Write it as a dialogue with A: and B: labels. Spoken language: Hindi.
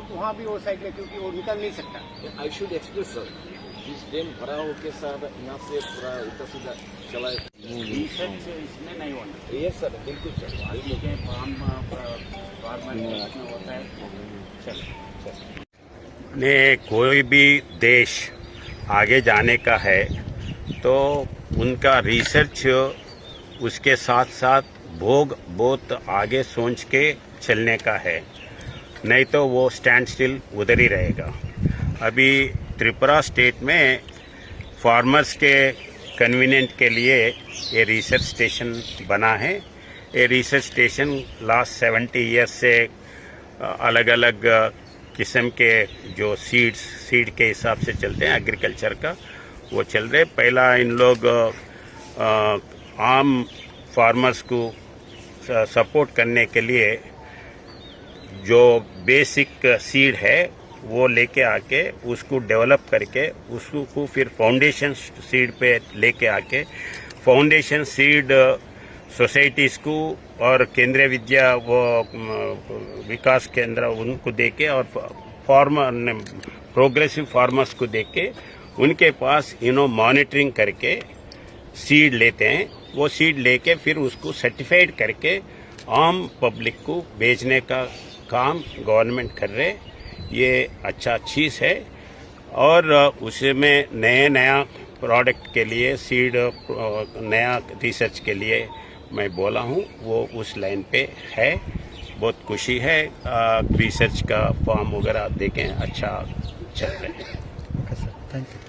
A: वहाँ भी वो साइड में, क्योंकि वो निकल नहीं सकता।
B: आई शुड एक्सप्रेस सर, इस डैम भरा होके सर यहाँ से पूरा उल्टा सीधा चला।
A: रिसर्च इसमें नहीं होना।
B: ये सर बिल्कुल सर,
A: देखिए फार्मर होता है। चलो
C: ने कोई भी देश आगे जाने का है तो उनका रिसर्च उसके साथ साथ बहुत आगे सोच के चलने का है, नहीं तो वो स्टैंड स्टिल उधर ही रहेगा। अभी त्रिपुरा स्टेट में फार्मर्स के कन्वीनियंट के लिए ये रिसर्च स्टेशन बना है। ये रिसर्च स्टेशन लास्ट 70 ईयर्स से अलग अलग किस्म के जो सीड के हिसाब से चलते हैं एग्रीकल्चर का, वो चल रहे। पहला इन लोग आम फार्मर्स को सपोर्ट करने के लिए जो बेसिक सीड है वो लेके आके उसको डेवलप करके उसको फिर फाउंडेशन सीड पे लेके आके फाउंडेशन सीड सोसाइटीज़ को और केंद्रीय विद्या वो विकास केंद्र उनको देके और फार्मर प्रोग्रेसिव फार्मर्स को देके उनके पास मॉनिटरिंग करके सीड लेते हैं। वो सीड लेके फिर उसको सर्टिफाइड करके आम पब्लिक को बेचने का काम गवर्नमेंट कर रहे। ये अच्छा चीज़ है और उसमें नया प्रोडक्ट के लिए सीड नया रिसर्च के लिए मैं बोला हूँ, वो उस लाइन पे है। बहुत खुशी है। रिसर्च का फॉर्म वगैरह देखें, अच्छा चल रहे हैं।
D: Okay sir, thank you.